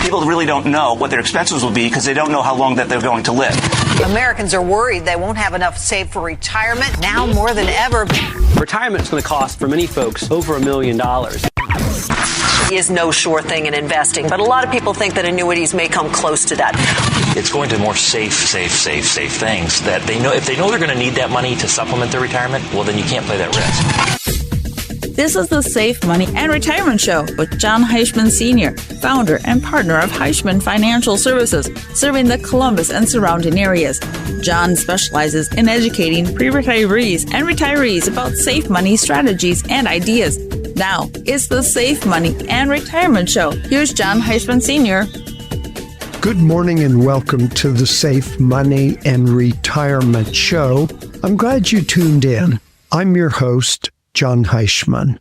People really don't know what their expenses will be because they don't know how long that they're going to live. Americans are worried they won't have enough saved for retirement now more than ever. Retirement is going to cost, for many folks, over $1 million. Is no sure thing in investing, but a lot of people think that annuities may come close to that. It's going to more safe things that they know. If they know they're going to need that money to supplement their retirement, well, then you can't play that risk. This is the Safe Money and Retirement Show with Jon Heischman Sr., founder and partner of Heischman Financial Services, serving the Columbus and surrounding areas. Jon specializes in educating pre-retirees and retirees about safe money strategies and ideas. Now, it's the Safe Money and Retirement Show. Here's Jon Heischman Sr. Good morning and welcome to the Safe Money and Retirement Show. I'm glad you tuned in. I'm your host, Jon Heischman.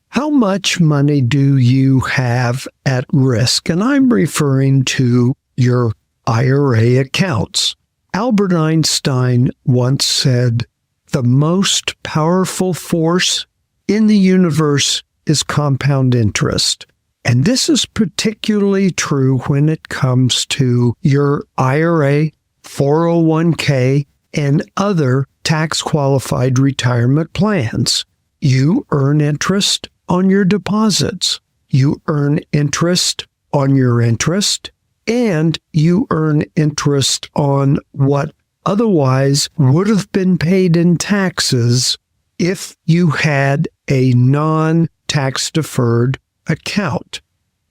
How much money do you have at risk? And I'm referring to your IRA accounts. Albert Einstein once said, "The most powerful force in the universe is compound interest." And this is particularly true when it comes to your IRA, 401k, and other tax-qualified retirement plans. You earn interest on your deposits. You earn interest on your interest, and you earn interest on what otherwise would have been paid in taxes if you had a non-tax deferred account.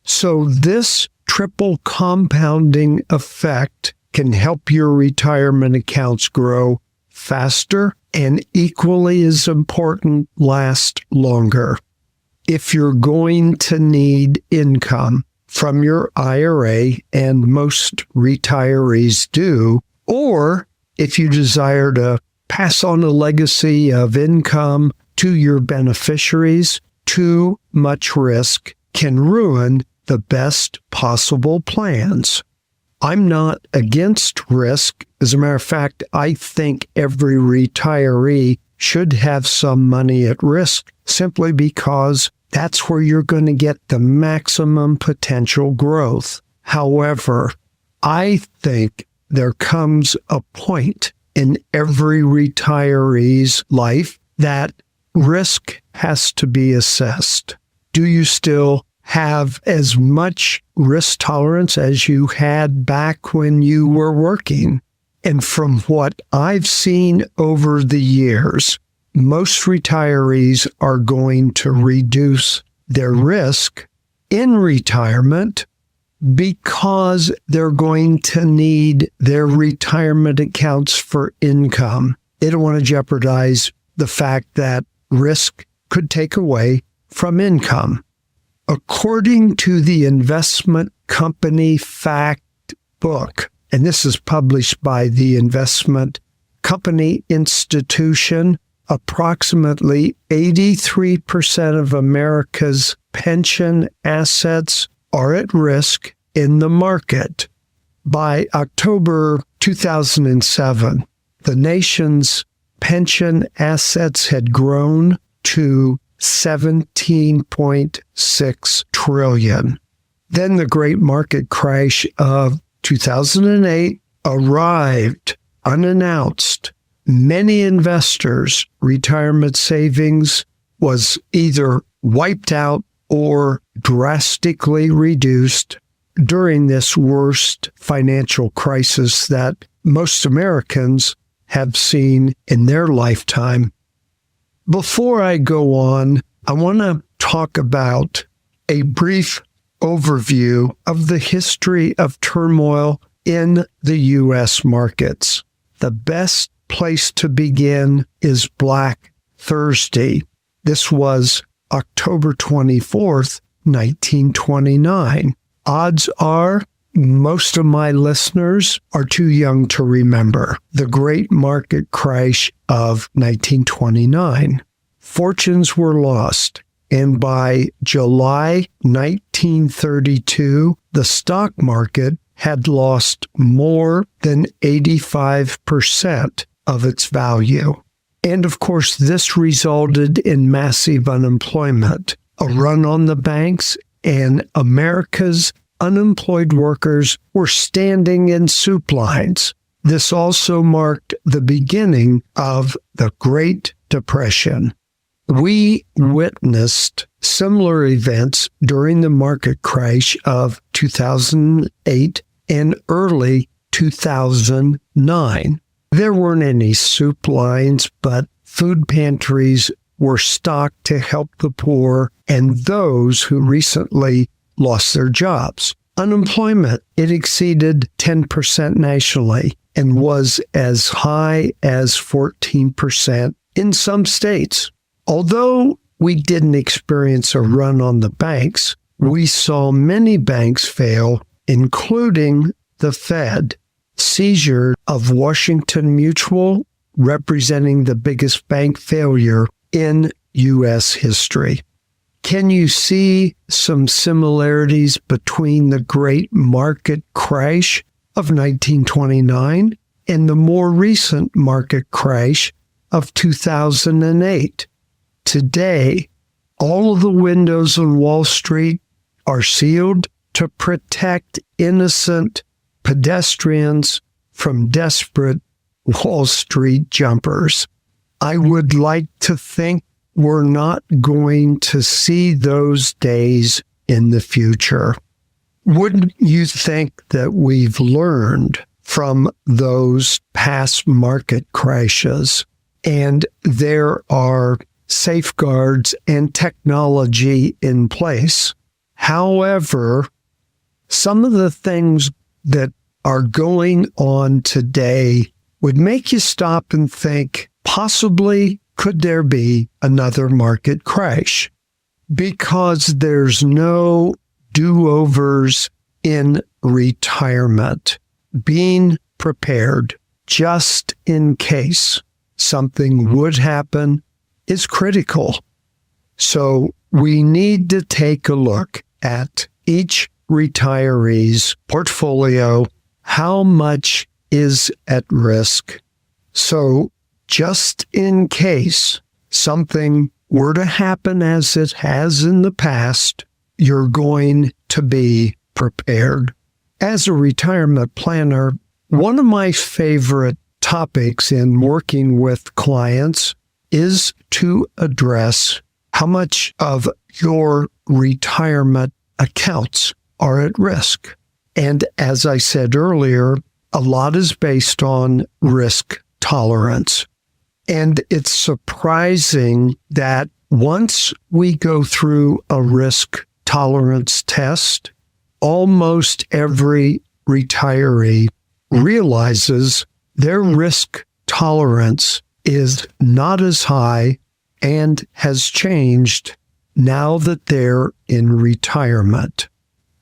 So this triple compounding effect can help your retirement accounts grow faster and, equally as important, last longer. If you're going to need income from your IRA, and most retirees do, or if you desire to pass on a legacy of income to your beneficiaries, too much risk can ruin the best possible plans. I'm not against risk. As a matter of fact, I think every retiree should have some money at risk simply because that's where you're going to get the maximum potential growth. However, I think there comes a point in every retiree's life that risk has to be assessed. Do you still have as much risk tolerance as you had back when you were working? And from what I've seen over the years, most retirees are going to reduce their risk in retirement because they're going to need their retirement accounts for income. They don't want to jeopardize the fact that risk could take away from income. According to the Investment Company Fact Book, and this is published by the Investment Company Institution, approximately 83% of America's pension assets are at risk in the market. By October 2007, the nation's pension assets had grown to $17.6 trillion. Then the great market crash of 2008 arrived unannounced. Many investors' retirement savings was either wiped out or drastically reduced during this worst financial crisis that most Americans have seen in their lifetime. Before I go on, I want to talk about a brief overview of the history of turmoil in the U.S. markets. The best place to begin is Black Thursday. This was October 24th, 1929. Odds are most of my listeners are too young to remember the great market crash of 1929. Fortunes were lost, and by July 1932, the stock market had lost more than 85% of its value. And of course, this resulted in massive unemployment, a run on the banks, and America's unemployed workers were standing in soup lines. This also marked the beginning of the Great Depression. We witnessed similar events during the market crash of 2008 and early 2009. There weren't any soup lines, but food pantries were stocked to help the poor and those who recently lost their jobs. Unemployment, it exceeded 10% nationally and was as high as 14% in some states. Although we didn't experience a run on the banks, we saw many banks fail, including the Fed. Seizure of Washington Mutual, representing the biggest bank failure in U.S. history. Can you see some similarities between the great market crash of 1929 and the more recent market crash of 2008? Today, all of the windows on Wall Street are sealed to protect innocent pedestrians from desperate Wall Street jumpers. I would like to think we're not going to see those days in the future. Wouldn't you think that we've learned from those past market crashes and there are safeguards and technology in place? However, some of the things that are going on today would make you stop and think, possibly could there be another market crash? Because there's no do-overs in retirement. Being prepared just in case something would happen is critical. So we need to take a look at each retiree's portfolio, how much is at risk. So just in case something were to happen as it has in the past, you're going to be prepared. As a retirement planner, one of my favorite topics in working with clients is to address how much of your retirement accounts are at risk. And as I said earlier, a lot is based on risk tolerance. And it's surprising that once we go through a risk tolerance test, almost every retiree realizes their risk tolerance is not as high and has changed now that they're in retirement.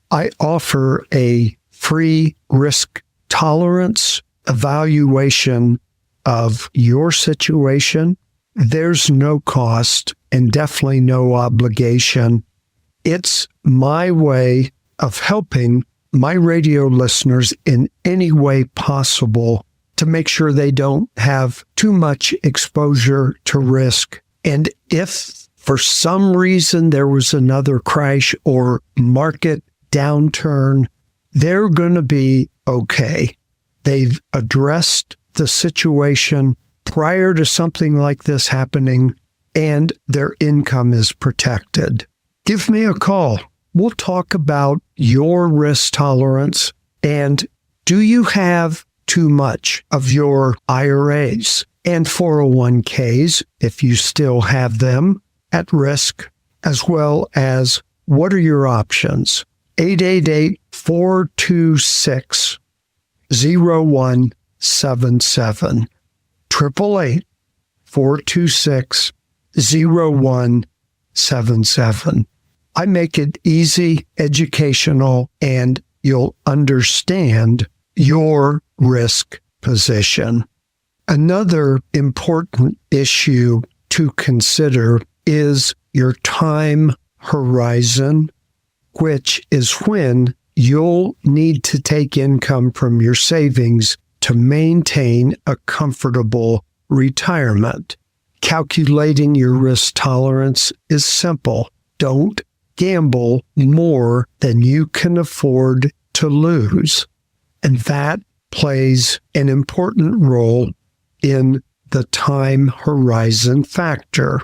I offer a free risk tolerance evaluation of your situation. There's no cost and definitely no obligation. It's my way of helping my radio listeners in any way possible to make sure they don't have too much exposure to risk. And if for some reason there was another crash or market downturn, they're going to be okay. They've addressed the situation prior to something like this happening, and their income is protected. Give me a call. We'll talk about your risk tolerance and do you have too much of your IRAs and 401ks, if you still have them, at risk, as well as what are your options? 888-426-0177. 888-426-0177. I make it easy, educational, and you'll understand your risk position. Another important issue to consider is your time horizon, which is when you'll need to take income from your savings to maintain a comfortable retirement. Calculating your risk tolerance is simple. Don't gamble more than you can afford to lose. And that plays an important role in the time horizon factor.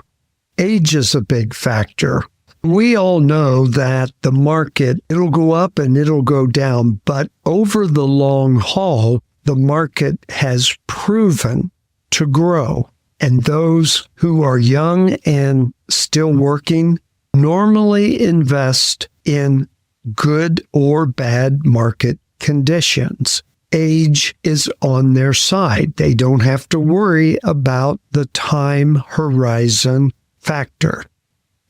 Age is a big factor. We all know that the market, it'll go up and it'll go down, but over the long haul, the market has proven to grow. And those who are young and still working normally invest in good or bad market conditions. Age is on their side. They don't have to worry about the time horizon factor.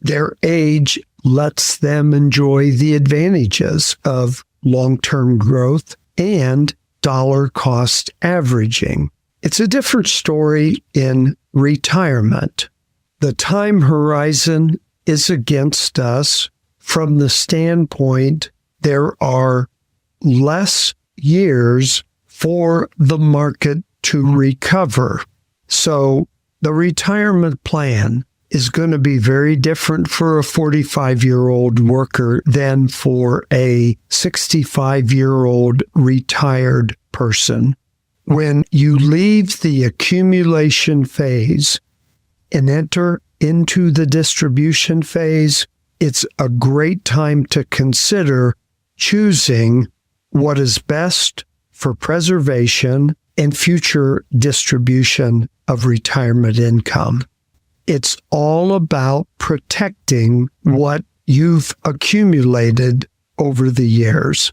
Their age lets them enjoy the advantages of long-term growth and dollar cost averaging. It's a different story in retirement. The time horizon is against us from the standpoint there are less years for the market to recover. So the retirement plan is going to be very different for a 45-year-old worker than for a 65-year-old retired person. When you leave the accumulation phase and enter into the distribution phase, it's a great time to consider choosing what is best for preservation and future distribution of retirement income. It's all about protecting what you've accumulated over the years.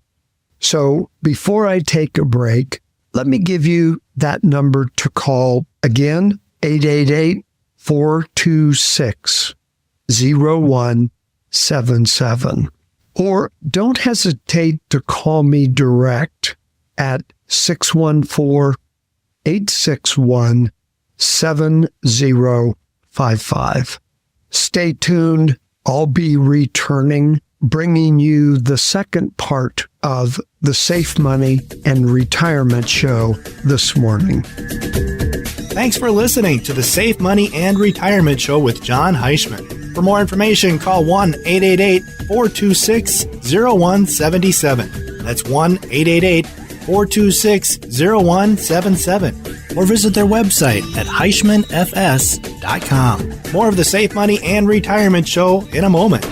So before I take a break, let me give you that number to call again, 888-426-0177. Or don't hesitate to call me direct at 614-861-7055. Stay tuned. I'll be returning, bringing you the second part of the Safe Money and Retirement Show this morning. Thanks for listening to the Safe Money and Retirement Show with Jon Heischman. For more information, call 1-888-426-0177. That's 1-888-426-0177. Or visit their website at HeischmanFS.com. More of the Safe Money and Retirement Show in a moment.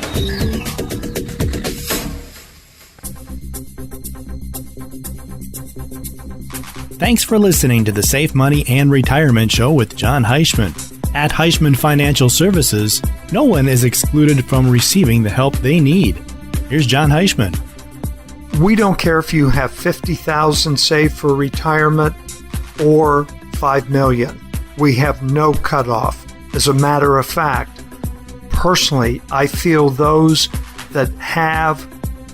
Thanks for listening to the Safe Money and Retirement Show with Jon Heischman. At Heischman Financial Services, no one is excluded from receiving the help they need. Here's Jon Heischman. We don't care if you have $50,000 saved for retirement or $5 million. We have no cutoff. As a matter of fact, personally, I feel those that have,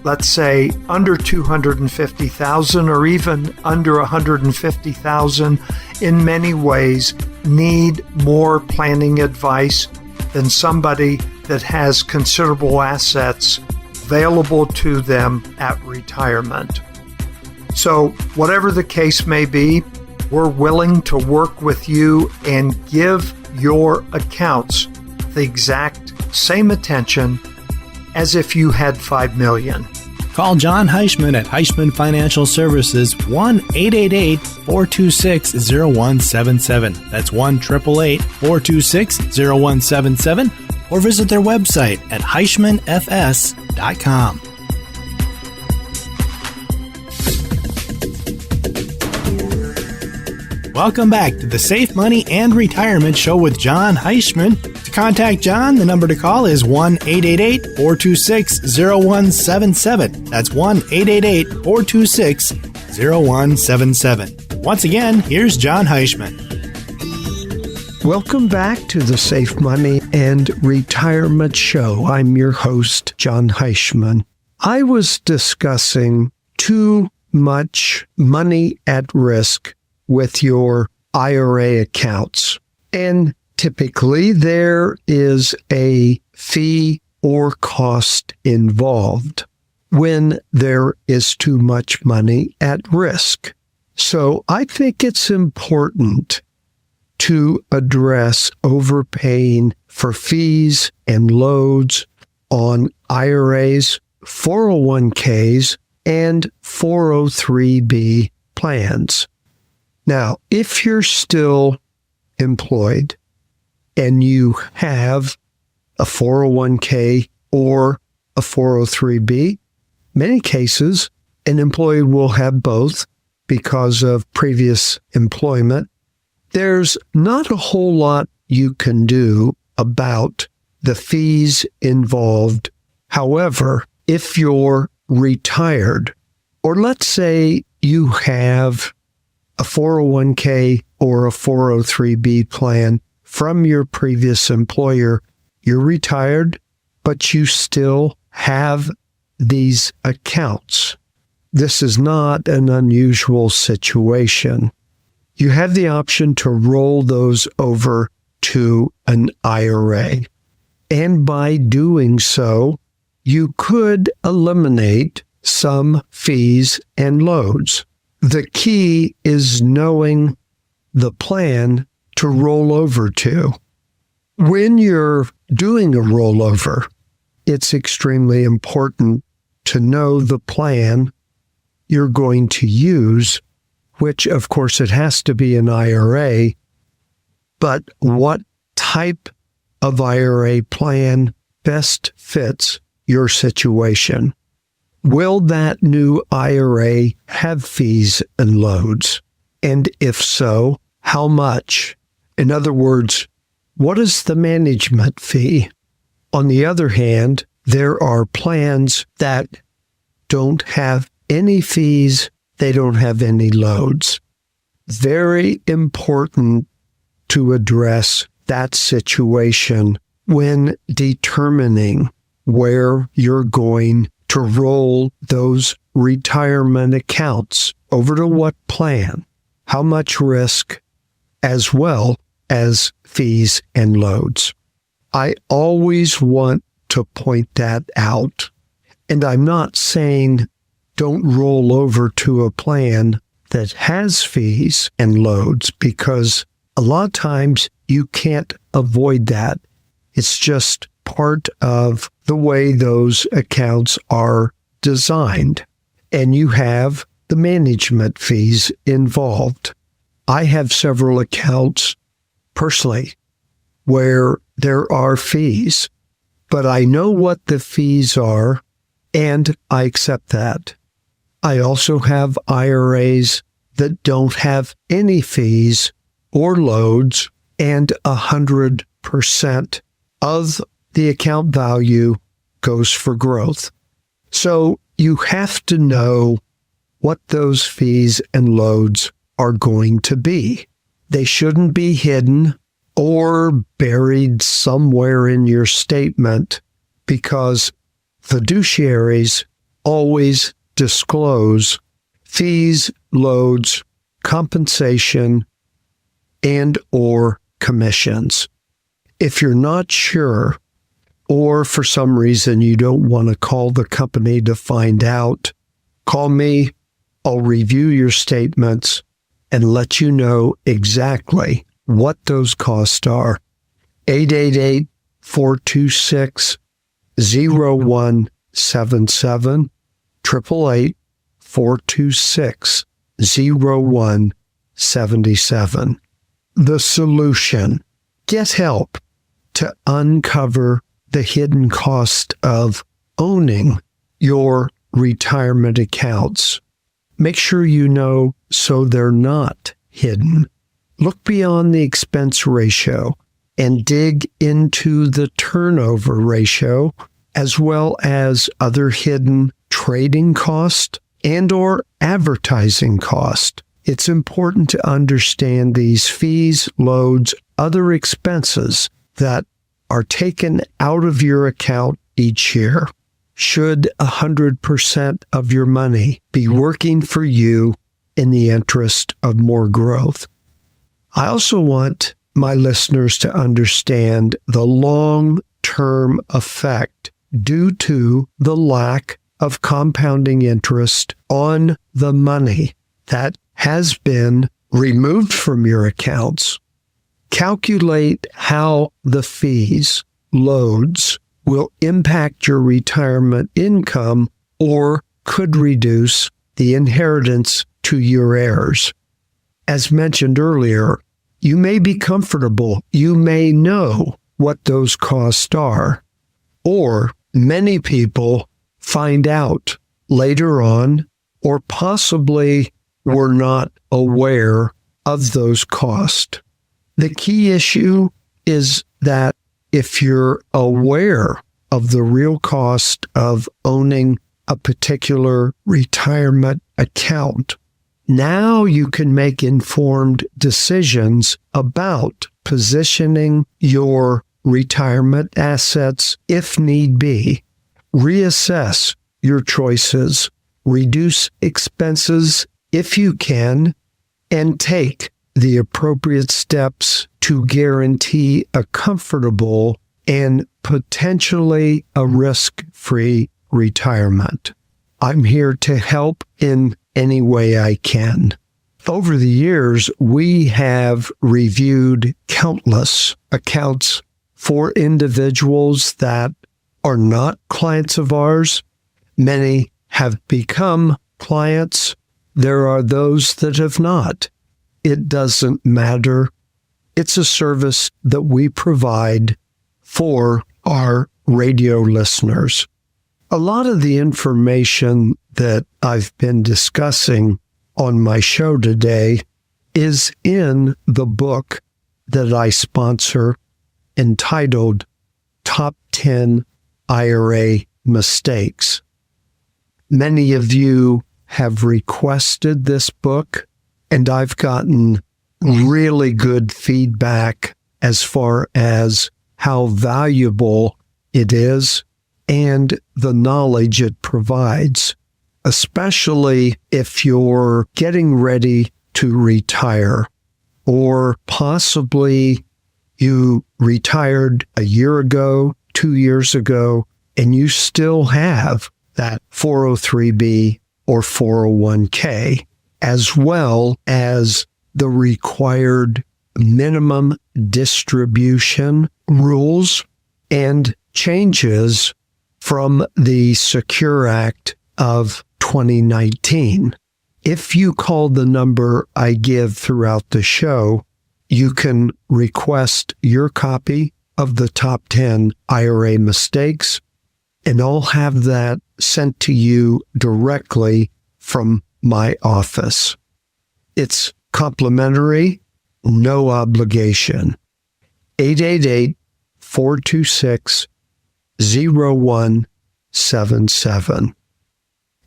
let's say, under $250,000 or even under $150,000 in many ways need more planning advice than somebody that has considerable assets available to them at retirement. So whatever the case may be, we're willing to work with you and give your accounts the exact same attention as if you had $5 million. Call Jon Heischman at Heischman Financial Services, 1-888-426-0177. That's 1-888-426-0177. Or visit their website at HeischmanFS.com. Welcome back to the Safe Money and Retirement Show with Jon Heischman. To contact Jon, the number to call is 1-888-426-0177. That's 1-888-426-0177. Once again, here's Jon Heischman. Welcome back to the Safe Money and Retirement Show. I'm your host, Jon Heischman. I was discussing too much money at risk with your IRA accounts. And typically there is a fee or cost involved when there is too much money at risk. So I think it's important to address overpaying for fees and loads on IRAs, 401ks, and 403b plans. Now, if you're still employed and you have a 401k or a 403b, many cases an employee will have both because of previous employment. There's not a whole lot you can do about the fees involved. However, if you're retired, or let's say you have a 401k or a 403b plan from your previous employer, you're retired, but you still have these accounts. This is not an unusual situation. You have the option to roll those over to an IRA. And by doing so, you could eliminate some fees and loads. The key is knowing the plan to roll over to. When you're doing a rollover, it's extremely important to know the plan you're going to use, which of course it has to be an IRA, but what type of IRA plan best fits your situation? Will that new IRA have fees and loads? And if so, how much? In other words, what is the management fee? On the other hand, there are plans that don't have any fees, they don't have any loads. Very important to address that situation when determining where you're going to roll those retirement accounts over to what plan, how much risk, as well as fees and loads. I always want to point that out. And I'm not saying don't roll over to a plan that has fees and loads, because a lot of times you can't avoid that. It's just part of the way those accounts are designed. And you have the management fees involved. I have several accounts personally where there are fees, but I know what the fees are and I accept that. I also have IRAs that don't have any fees or loads, and 100% of the account value goes for growth. So you have to know what those fees and loads are going to be. They shouldn't be hidden or buried somewhere in your statement, because fiduciaries always disclose fees, loads, compensation, and or commissions. If you're not sure, or for some reason you don't want to call the company to find out, call me. I'll review your statements and let you know exactly what those costs are. 888-426-0177, 888-426-0177. The solution: get help to uncover the hidden cost of owning your retirement accounts. Make sure you know so they're not hidden. Look beyond the expense ratio and dig into the turnover ratio, as well as other hidden trading cost and or advertising cost. It's important to understand these fees, loads, other expenses that are taken out of your account each year. Should 100% of your money be working for you in the interest of more growth? I also want my listeners to understand the long-term effect due to the lack of compounding interest on the money that has been removed from your accounts. Calculate how the fees, loads, will impact your retirement income or could reduce the inheritance to your heirs. As mentioned earlier, you may be comfortable. You may know what those costs are, or many people find out later on or possibly were not aware of those costs. The key issue is that if you're aware of the real cost of owning a particular retirement account, now you can make informed decisions about positioning your retirement assets if need be. Reassess your choices, reduce expenses if you can, and take the appropriate steps to guarantee a comfortable and potentially a risk-free retirement. I'm here to help in any way I can. Over the years, we have reviewed countless accounts for individuals that are not clients of ours. Many have become clients. There are those that have not. It doesn't matter. It's a service that we provide for our radio listeners. A lot of the information that I've been discussing on my show today is in the book that I sponsor entitled Top 10 IRA Mistakes. Many of you have requested this book, and I've gotten really good feedback as far as how valuable it is and the knowledge it provides, especially if you're getting ready to retire, or possibly you retired a year ago, 2 years ago, and you still have that 403B or 401k, as well as the required minimum distribution rules and changes from the Secure Act of 2019. If you call the number I give throughout the show, you can request your copy of the Top 10 IRA Mistakes, and I'll have that sent to you directly from my office. It's complimentary, no obligation. 888-426-0177.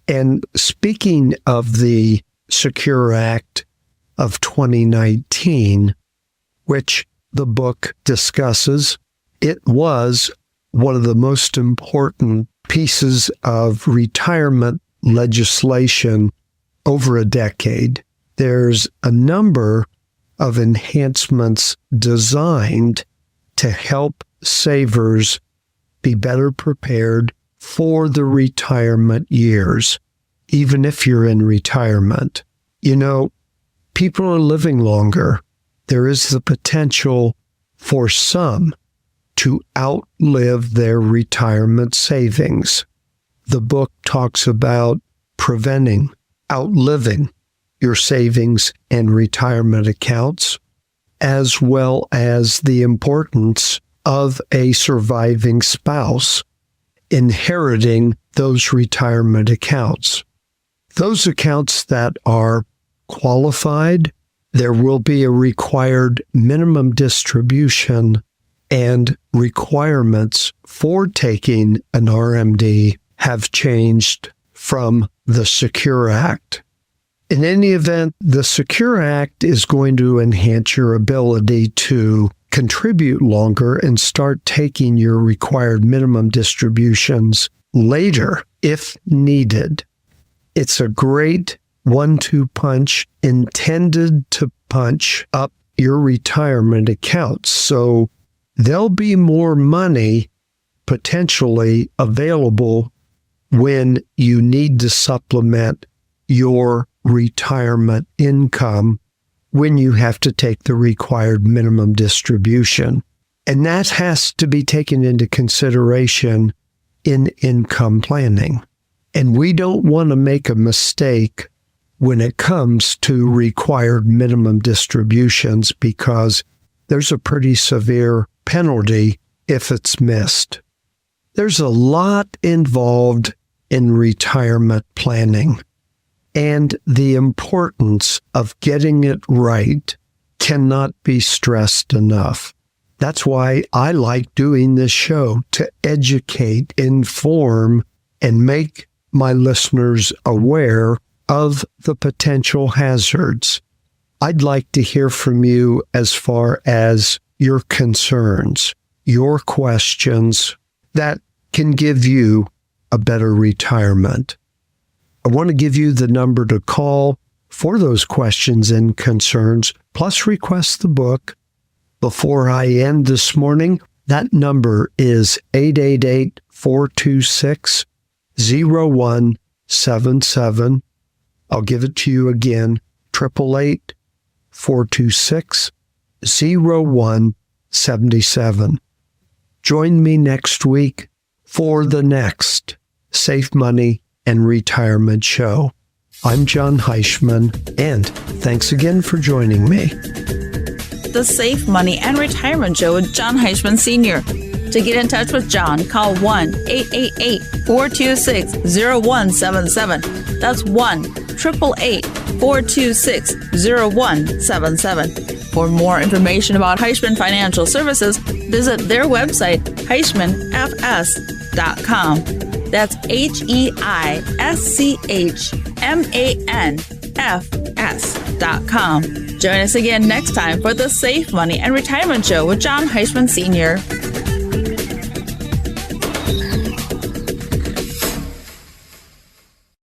And speaking of the Secure Act of 2019, which the book discusses, it was one of the most important pieces of retirement legislation over a decade. There's a number of enhancements designed to help savers be better prepared for the retirement years, even if you're in retirement. You know, people are living longer. There is the potential for some to outlive their retirement savings. The book talks about preventing outliving your savings and retirement accounts, as well as the importance of a surviving spouse inheriting those retirement accounts. Those accounts that are qualified, there will be a required minimum distribution, and requirements for taking an RMD have changed from the Secure Act. In any event, the Secure Act is going to enhance your ability to contribute longer and start taking your required minimum distributions later if needed. It's a great 1-2 punch intended to punch up your retirement accounts. So there'll be more money potentially available when you need to supplement your retirement income when you have to take the required minimum distribution. And that has to be taken into consideration in income planning. And we don't want to make a mistake when it comes to required minimum distributions, because there's a pretty severe penalty if it's missed. There's a lot involved in retirement planning, and the importance of getting it right cannot be stressed enough. That's why I like doing this show, to educate, inform, and make my listeners aware of the potential hazards. I'd like to hear from you as far as your concerns, your questions that can give you a better retirement. I want to give you the number to call for those questions and concerns, plus request the book. Before I end this morning, that number is 888-426-0177. I'll give it to you again, 888-426-0177. Join me next week for the next Safe Money and Retirement Show. I'm Jon Heischman, and thanks again for joining me. The Safe Money and Retirement Show with Jon Heischman Sr. To get in touch with Jon, call 1-888-426-0177. That's 1-888-426-0177. For more information about Heischman Financial Services, visit their website, HeischmanFS.com. That's HeischmanFS.com. Join us again next time for the Safe Money and Retirement Show with Jon Heischman Sr.